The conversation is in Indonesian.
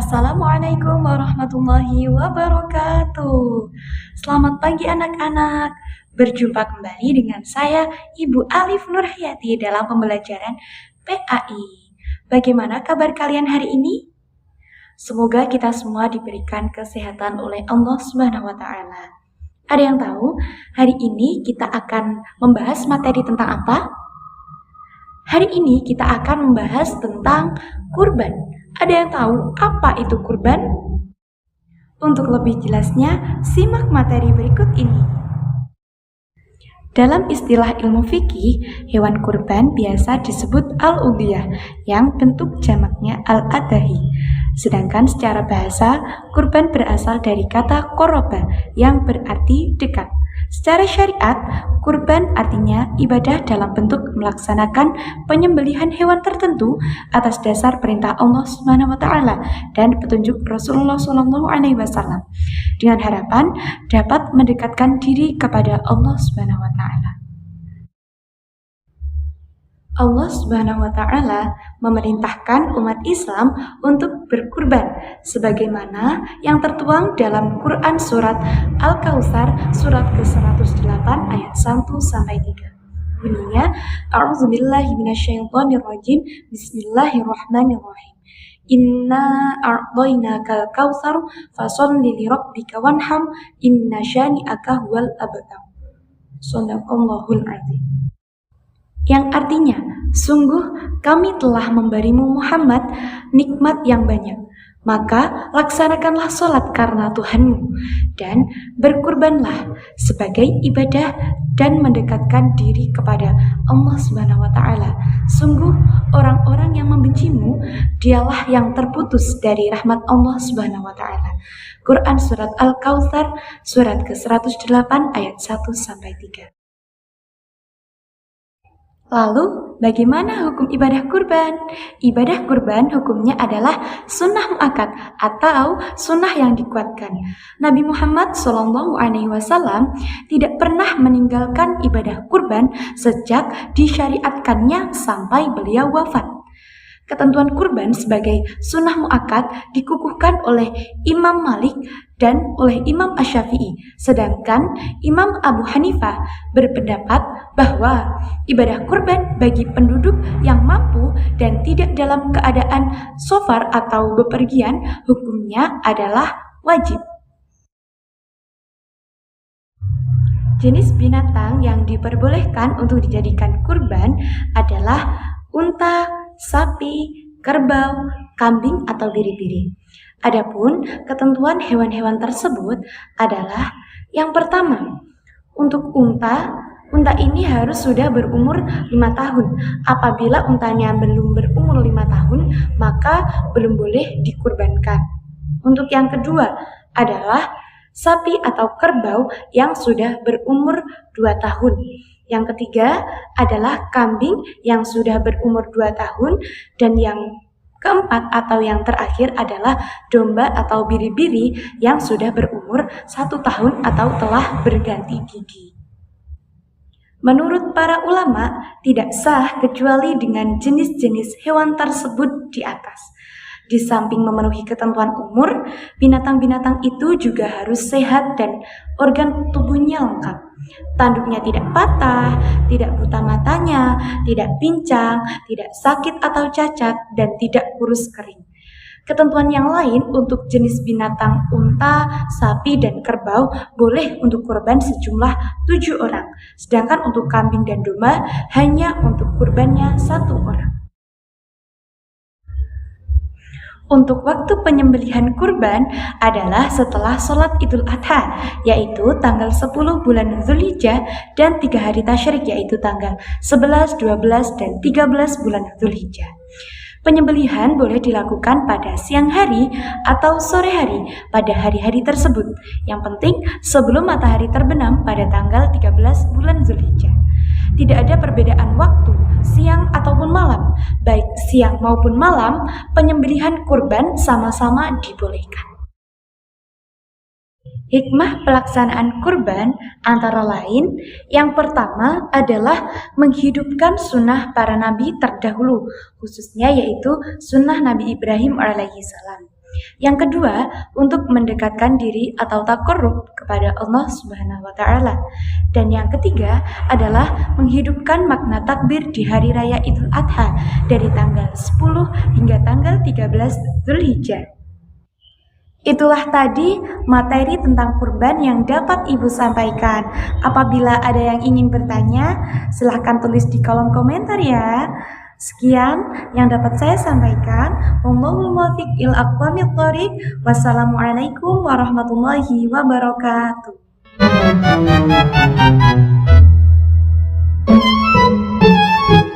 Assalamualaikum warahmatullahi wabarakatuh. Selamat pagi anak-anak. Berjumpa kembali dengan saya Ibu Alif Nurhayati dalam pembelajaran PAI. Bagaimana kabar kalian hari ini? Semoga kita semua diberikan kesehatan oleh Allah Subhanahu wa taala. Ada yang tahu hari ini kita akan membahas materi tentang apa? Hari ini kita akan membahas tentang kurban. Ada yang tahu apa itu kurban? Untuk lebih jelasnya, simak materi berikut ini. Dalam istilah ilmu fikih, hewan kurban biasa disebut al-udhiyah yang bentuk jamaknya al-adahi. Sedangkan secara bahasa, kurban berasal dari kata qoroba yang berarti dekat. Secara syariat, kurban artinya ibadah dalam bentuk melaksanakan penyembelihan hewan tertentu atas dasar perintah Allah Subhanahu wa taala dan petunjuk Rasulullah SAW dengan harapan dapat mendekatkan diri kepada Allah Subhanahu wa taala. Allah Subhanahu wa taala memerintahkan umat Islam untuk berkurban sebagaimana yang tertuang dalam Quran surat Al-Kautsar surat ke-108 ayat 1 sampai 3. Bunyinya, A'udzubillahi minasyaitonirrajim. Bismillahirrahmanirrahim. Inna a'tainakal kautsar fasholli lirabbika wanhar inna syani'aka huwal abtar. Shadaqallahul azim. Yang artinya, sungguh kami telah memberimu Muhammad nikmat yang banyak, maka laksanakanlah sholat karena Tuhanmu, dan berkurbanlah sebagai ibadah dan mendekatkan diri kepada Allah Subhanahu wa taala. Sungguh orang-orang yang membencimu, dialah yang terputus dari rahmat Allah Subhanahu wa taala. Quran surat Al-Kautsar surat ke-108 ayat 1 sampai 3. Lalu, bagaimana hukum ibadah kurban? Ibadah kurban hukumnya adalah sunnah muakkad atau sunnah yang dikuatkan. Nabi Muhammad SAW tidak pernah meninggalkan ibadah kurban sejak disyariatkannya sampai beliau wafat. Ketentuan kurban sebagai sunnah muakkad dikukuhkan oleh Imam Malik dan oleh Imam Asy-Syafi'i. Sedangkan Imam Abu Hanifah berpendapat bahwa ibadah kurban bagi penduduk yang mampu dan tidak dalam keadaan safar atau bepergian hukumnya adalah wajib. Jenis binatang yang diperbolehkan untuk dijadikan kurban adalah unta, sapi, kerbau, kambing atau biri-biri. Adapun ketentuan hewan-hewan tersebut adalah yang pertama, untuk unta ini harus sudah berumur 5 tahun. Apabila untanya belum berumur 5 tahun, maka belum boleh dikurbankan. Untuk yang kedua adalah sapi atau kerbau yang sudah berumur 2 tahun. Yang ketiga adalah kambing yang sudah berumur 2 tahun, dan yang keempat atau yang terakhir adalah domba atau biri-biri yang sudah berumur 1 tahun atau telah berganti gigi. Menurut para ulama, tidak sah kecuali dengan jenis-jenis hewan tersebut di atas. Di samping memenuhi ketentuan umur, binatang-binatang itu juga harus sehat dan organ tubuhnya lengkap. Tanduknya tidak patah, tidak buta matanya, tidak pincang, tidak sakit atau cacat, dan tidak kurus kering. Ketentuan yang lain untuk jenis binatang unta, sapi, dan kerbau boleh untuk kurban sejumlah 7 orang, sedangkan untuk kambing dan domba hanya untuk kurbannya 1 orang. Untuk waktu penyembelihan kurban adalah setelah sholat Idul Adha, yaitu tanggal 10 bulan Dzulhijjah, dan 3 hari tasyrik, yaitu tanggal 11, 12, dan 13 bulan Dzulhijjah. Penyembelihan boleh dilakukan pada siang hari atau sore hari pada hari-hari tersebut. Yang penting sebelum matahari terbenam pada tanggal 13 bulan Dzulhijjah. Tidak ada perbedaan waktu, siang ataupun malam. Baik siang maupun malam, penyembelihan kurban sama-sama dibolehkan. Hikmah pelaksanaan kurban antara lain, yang pertama adalah menghidupkan sunnah para nabi terdahulu, khususnya yaitu sunnah Nabi Ibrahim alaihissalam. Yang kedua, untuk mendekatkan diri atau takarrub kepada Allah Subhanahu wa taala. Dan yang ketiga adalah menghidupkan makna takbir di hari raya Idul Adha dari tanggal 10 hingga tanggal 13 Zulhijjah. Itulah tadi materi tentang kurban yang dapat Ibu sampaikan. Apabila ada yang ingin bertanya, silahkan tulis di kolom komentar ya. Sekian yang dapat saya sampaikan. Wallahul muwaffiq ila aqwamit thoriq. Wassalamualaikum warahmatullahi wabarakatuh.